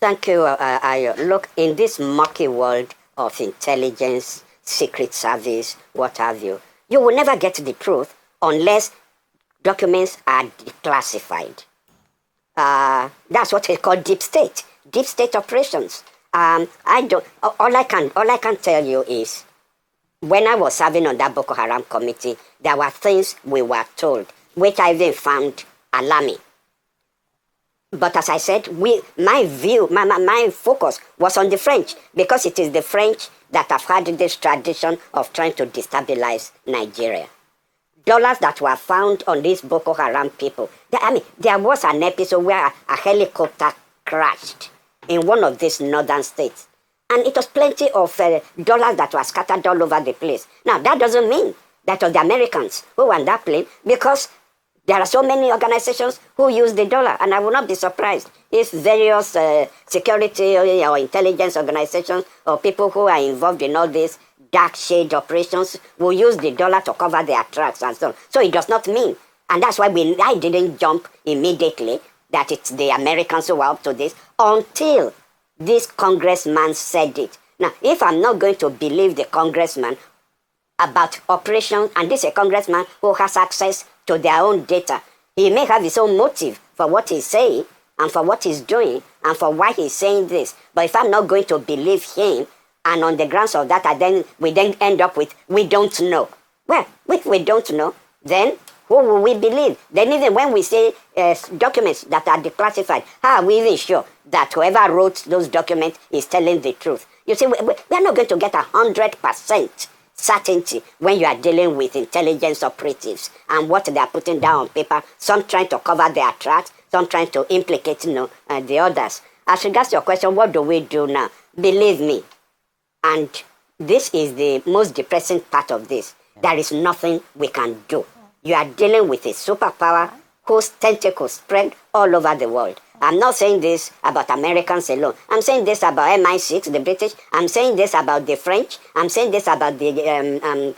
Thank you, Ayo. Look, in this murky world of intelligence, secret service, what have you, you will never get the truth unless documents are declassified. That's what we call deep state operations. I don't. All I can tell you is, when I was serving on that Boko Haram committee, there were things we were told, which I even found alarming. But as I said, my focus was on the French, because it is the French that have had this tradition of trying to destabilize Nigeria. Dollars that were found on these Boko Haram people. There was an episode where a helicopter crashed in one of these northern states. And it was plenty of dollars that were scattered all over the place. Now, that doesn't mean that was the Americans who were on that plane, because there are so many organizations who use the dollar, and I will not be surprised if various security or intelligence organizations or people who are involved in all these dark shade operations will use the dollar to cover their tracks and so on. So it does not mean, and that's why I didn't jump immediately that it's the Americans who are up to this until this congressman said it. Now, if I'm not going to believe the congressman about operations, and this is a congressman who has access to their own data, he may have his own motive for what he's saying and for what he's doing and for why he's saying this. But if I'm not going to believe him, and on the grounds of that, we then end up with, we don't know. Well, if we don't know, then who will we believe? Then even when we say documents that are declassified, how are we even sure that whoever wrote those documents is telling the truth? You see, we're not going to get 100% certainty when you are dealing with intelligence operatives and what they are putting down on paper, some trying to cover their tracks, some trying to implicate the others. As regards your question, what do we do now? Believe me, and this is the most depressing part of this, there is nothing we can do. You are dealing with a superpower whose tentacles spread all over the world. I'm not saying this about Americans alone. I'm saying this about MI6, the British. I'm saying this about the French. I'm saying this about the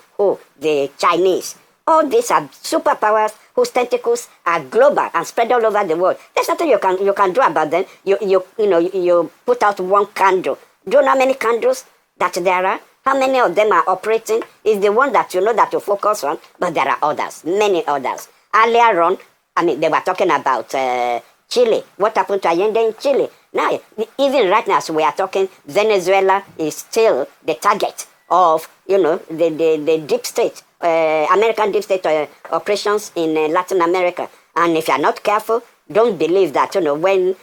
Chinese. All these are superpowers whose tentacles are global and spread all over the world. There's nothing you can do about them. You put out one candle. Do you know how many candles that there are? How many of them are operating? Is the one that you know that you focus on, but there are others, many others. Earlier on, they were talking about Chile. What happened to Allende in Chile? Now, even right now, as we are talking, Venezuela is still the target of, the deep state, American deep state operations in Latin America. And if you are not careful, don't believe that, when,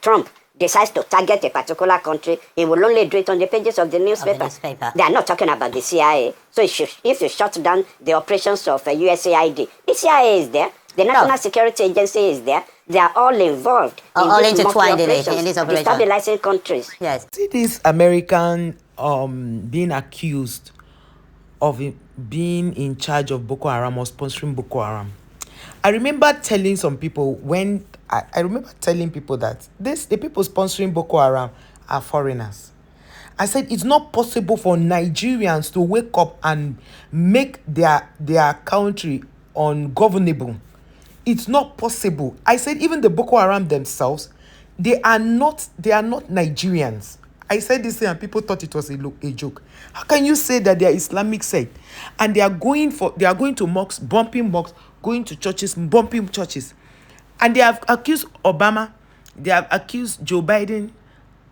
Trump decides to target a particular country, he will only do it on the pages of the newspaper. They are not talking about the CIA. So if you shut down the operations of USAID, the CIA is there, the National Security Agency is there. They are all involved all intertwined in this operation, destabilizing countries. Yes. See this American being accused of being in charge of Boko Haram or sponsoring Boko Haram. I remember telling some people that the people sponsoring Boko Haram are foreigners. I said it's not possible for Nigerians to wake up and make their country ungovernable. It's not possible. I said even the Boko Haram themselves, they are not Nigerians. I said this thing and people thought it was a joke. How can you say that they are Islamic sect and they are going to mosques, bumping mosques, going to churches, bumping churches, and they have accused Obama, they have accused Joe Biden.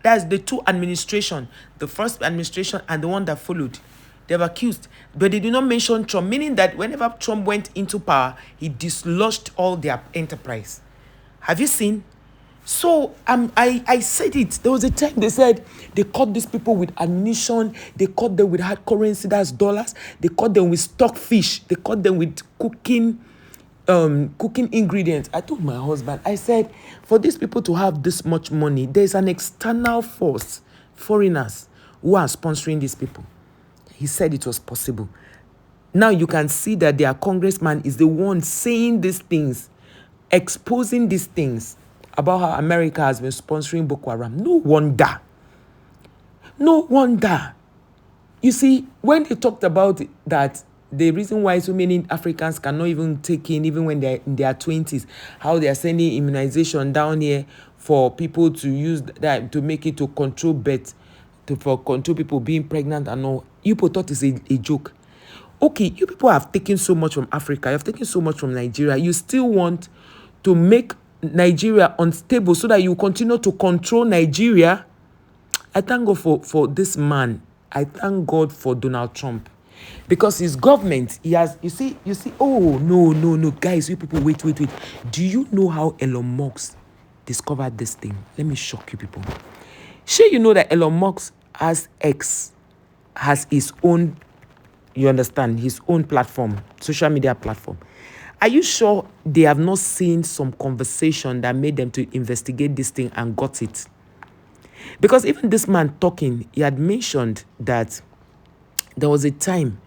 That's the two administrations, the first administration and the one that followed. They have accused, but they did not mention Trump, meaning that whenever Trump went into power, he dislodged all their enterprise. Have you seen? So I said it. There was a time they said they caught these people with ammunition, they caught them with hard currency, that's dollars, they caught them with stockfish, they caught them with cooking ingredients. I told my husband, I said, for these people to have this much money, there's an external force, foreigners, who are sponsoring these people. He said it was possible. Now you can see that their congressman is the one saying these things, exposing these things about how America has been sponsoring Boko Haram. No wonder. You see, when they talked about that, the reason why so many Africans cannot even take in, even when they're in their 20s, how they are sending immunization down here for people to use that to make it to control birth, for control people being pregnant and all. You people thought it's a joke. Okay, you people have taken so much from Africa, you have taken so much from Nigeria. You still want to make Nigeria unstable so that you continue to control Nigeria? I thank God for this man. I thank God for Donald Trump. Because his government, he has, you see, oh, no, guys, you people, wait. Do you know how Elon Musk discovered this thing? Let me shock you people. Sure, you know that Elon Musk has his own, you understand, his own platform, social media platform. Are you sure they have not seen some conversation that made them to investigate this thing and got it? Because even this man talking, he had mentioned that there was a time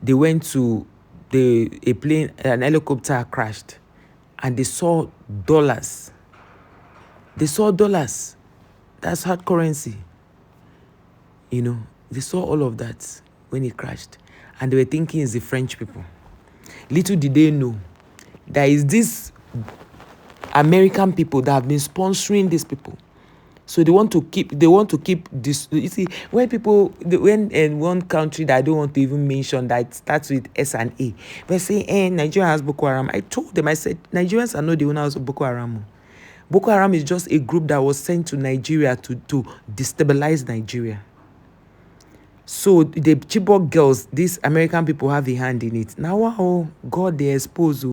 they went to a plane, an helicopter crashed, and they saw dollars. They saw dollars. That's hard currency. You know, they saw all of that when it crashed. And they were thinking it's the French people. Little did they know that is this American people that have been sponsoring these people. So they want to keep this. You see, when in one country that I don't want to even mention that starts with S and A, they say, Nigeria has Boko Haram. I told them, I said, Nigerians are not the owners of Boko Haram. Boko Haram is just a group that was sent to Nigeria to destabilize Nigeria. So the Chibok girls, these American people have a hand in it. Now, wow, God, they expose you.